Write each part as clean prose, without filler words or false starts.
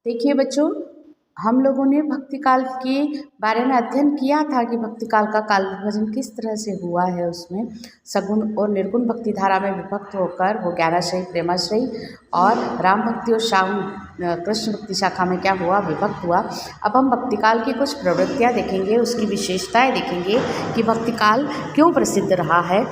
देखिए बच्चों, हम लोगों ने भक्ति काल के बारे में अध्ययन किया था कि भक्ति काल का काल विभाजन किस तरह से हुआ है। उसमें सगुण और निर्गुण भक्ति धारा में विभक्त होकर वो ज्ञानाश्रयी, प्रेमाश्रयी और राम भक्ति और श्याम कृष्ण भक्ति शाखा में क्या हुआ, विभक्त हुआ। अब हम भक्ति काल की कुछ प्रवृत्तियाँ देखेंगे, उसकी विशेषताएँ देखेंगे कि भक्ति काल क्यों प्रसिद्ध रहा है।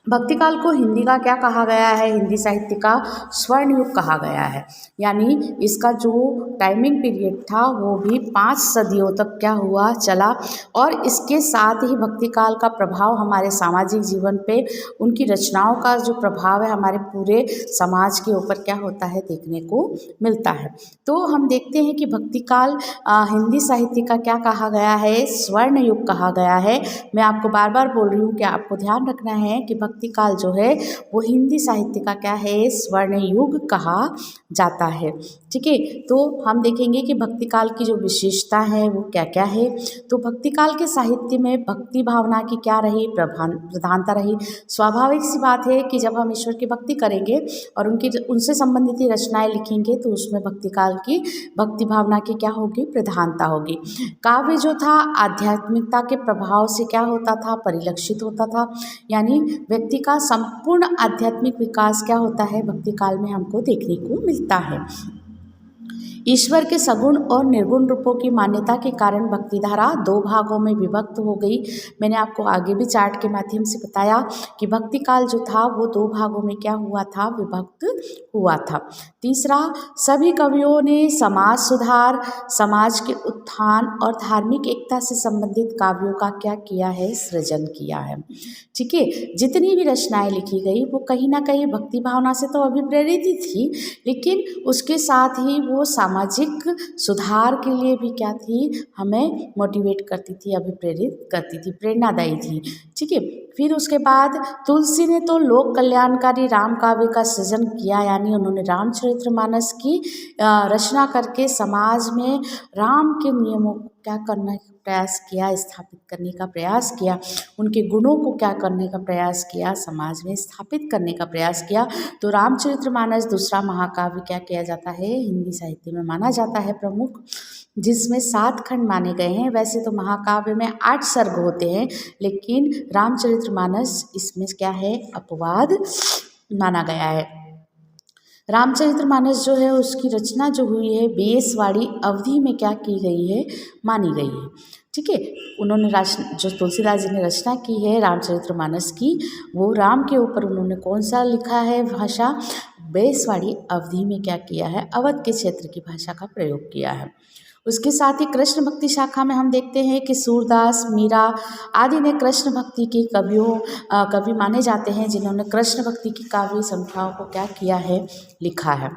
भक्ति काल को हिंदी का क्या कहा गया है, हिंदी साहित्य का स्वर्ण युग कहा गया है। यानी इसका जो टाइमिंग पीरियड था वो भी 5 सदियों तक क्या हुआ, चला। और इसके साथ ही भक्ति काल का प्रभाव हमारे सामाजिक जीवन पे, उनकी रचनाओं का जो प्रभाव है हमारे पूरे समाज के ऊपर क्या होता है, देखने को मिलता है। तो हम देखते हैं कि भक्ति काल हिंदी साहित्य का क्या कहा गया है, स्वर्ण युग कहा गया है। मैं आपको बार बार बोल रही हूँ कि आपको ध्यान रखना है कि भक्ति काल जो है वो हिंदी साहित्य का क्या है, स्वर्ण युग कहा जाता है। ठीक है, तो हम देखेंगे कि भक्ति काल की जो विशेषता है वो क्या क्या है। तो भक्ति काल के साहित्य में भक्ति भावना की क्या रही, प्रधानता रही। स्वाभाविक सी बात है कि जब हम ईश्वर की भक्ति करेंगे और उनसे संबंधित ही रचनाएं लिखेंगे तो उसमें भक्ति काल की भक्ति भावना की क्या होगी, प्रधानता होगी। काव्य जो था आध्यात्मिकता के प्रभाव से क्या होता था, परिलक्षित होता था। यानी व्यक्ति का संपूर्ण आध्यात्मिक विकास क्या होता है, भक्ति काल में हमको देखने को मिलता है। ईश्वर के सगुण और निर्गुण रूपों की मान्यता के कारण भक्ति धारा 2 भागों में विभक्त हो गई। मैंने आपको आगे भी चार्ट के माध्यम से बताया कि भक्ति काल जो था वो 2 भागों में क्या हुआ था, विभक्त हुआ था। तीसरा, सभी कवियों ने समाज सुधार, समाज के उत्थान और धार्मिक एकता से संबंधित काव्यों का क्या किया है, सृजन किया है। ठीक है, जितनी भी रचनाएं लिखी गई वो कहीं ना कहीं भक्ति भावना से तो अभिप्रेरित ही थी, लेकिन उसके साथ ही वो सामाजिक सुधार के लिए भी क्या थी, हमें मोटिवेट करती थी, अभिप्रेरित करती थी, प्रेरणादायी थी। ठीक है, फिर उसके बाद तुलसी ने तो लोक कल्याणकारी राम काव्य का सृजन किया। यानी उन्होंने रामचरितमानस की रचना करके समाज में राम के नियमों को क्या करने का प्रयास किया, स्थापित करने का प्रयास किया, उनके गुणों को क्या करने का प्रयास किया, समाज में स्थापित करने का प्रयास किया। तो रामचरितमानस दूसरा महाकाव्य क्या किया जाता है, हिंदी साहित्य में माना जाता है प्रमुख, जिसमें 7 खंड माने गए हैं। वैसे तो महाकाव्य में 8 सर्ग होते हैं, लेकिन रामचरितमानस इसमें क्या है, अपवाद माना गया है। रामचरितमानस जो है उसकी रचना जो हुई है बेसवाड़ी अवधि में क्या की गई है, मानी गई है। ठीक है, उन्होंने जो तुलसीदास जी ने रचना की है रामचरितमानस की, वो राम के ऊपर उन्होंने कौन सा लिखा है भाषा, बेसवाड़ी अवधि में क्या किया है, अवध के क्षेत्र की भाषा का प्रयोग किया है। उसके साथ ही कृष्ण भक्ति शाखा में हम देखते हैं कि सूरदास, मीरा आदि ने कृष्ण भक्ति के कवि माने जाते हैं, जिन्होंने कृष्ण भक्ति की काव्य संख्याओं को क्या किया है, लिखा है।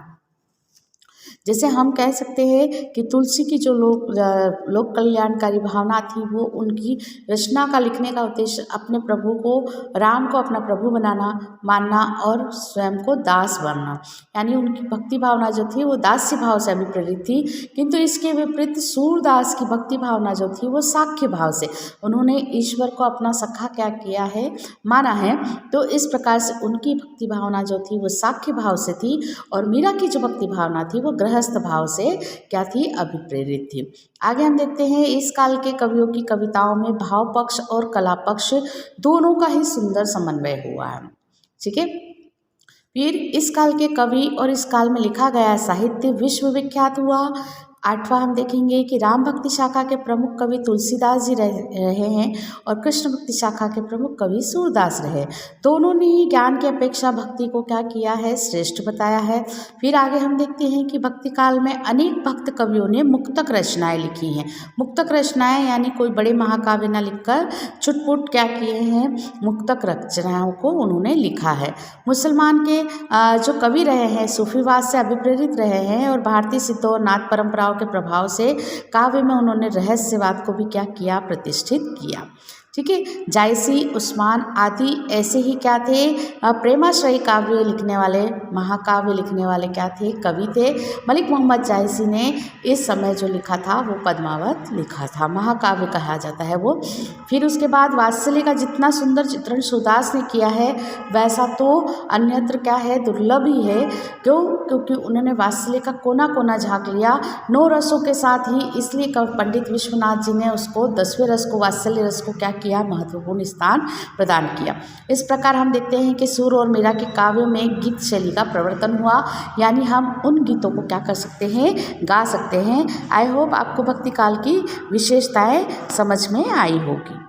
जैसे हम कह सकते हैं कि तुलसी की जो लोक कल्याणकारी भावना थी, वो उनकी रचना का लिखने का उद्देश्य अपने प्रभु को, राम को अपना प्रभु बनाना, मानना और स्वयं को दास बनना। यानी उनकी भक्ति भावना जो थी वो दास्य भाव से अभिप्रेरित थी। किंतु इसके विपरीत सूरदास की भक्ति भावना जो थी वो साख्य भाव से, उन्होंने ईश्वर को अपना सखा क्या किया है, माना है। तो इस प्रकार से उनकी भक्ति भावना जो थी वो साख्य भाव से थी, और मीरा की जो भक्ति भावना थी वो गृहस्थ भाव से क्या थी, अभिप्रेरित थी। आगे हम देखते हैं इस काल के कवियों की कविताओं में भाव पक्ष और कला पक्ष दोनों का ही सुंदर समन्वय हुआ है। ठीक है, फिर इस काल के कवि और इस काल में लिखा गया साहित्य विश्वविख्यात हुआ। 8वां हम देखेंगे कि राम भक्ति शाखा के प्रमुख कवि तुलसीदास जी रहे हैं और कृष्ण भक्ति शाखा के प्रमुख कवि सूरदास रहे। दोनों ने ही ज्ञान की अपेक्षा भक्ति को क्या किया है, श्रेष्ठ बताया है। फिर आगे हम देखते हैं कि भक्ति काल में अनेक भक्त कवियों ने मुक्तक रचनाएं लिखी हैं। मुक्तक रचनाएं यानी कोई बड़े महाकाव्य न लिखकर छुटपुट क्या किए हैं, मुक्तक रचनाओं को उन्होंने लिखा है। मुसलमान के जो कवि रहे हैं सूफीवाद से अभिप्रेरित रहे हैं, और भारतीय सिद्धों और नाथ परंपराओं के प्रभाव से काव्य में उन्होंने रहस्यवाद को भी क्या किया, प्रतिष्ठित किया। ठीक है। जायसी, उस्मान आदि ऐसे ही क्या थे, प्रेमाश्रयी काव्य लिखने वाले, महाकाव्य लिखने वाले क्या थे, कवि थे। मलिक मोहम्मद जायसी ने इस समय जो लिखा था वो पद्मावत लिखा था, महाकाव्य कहा जाता है वो। फिर उसके बाद वात्सल्य का जितना सुंदर चित्रण सूरदास ने किया है वैसा तो अन्यत्र क्या है, दुर्लभ ही है। क्यों? क्योंकि उन्होंने वात्सल्य का कोना कोना झाँक लिया 9 रसों के साथ ही, इसलिए पंडित विश्वनाथ जी ने उसको 10वें रस को, वात्सल्य रस को क्या किया, महत्वपूर्ण स्थान प्रदान किया। इस प्रकार हम देखते हैं कि सूर और मीरा के काव्यों में गीत शैली का प्रवर्तन हुआ, यानी हम उन गीतों को क्या कर सकते हैं, गा सकते हैं। आई होप आपको भक्ति काल की विशेषताएं समझ में आई होगी।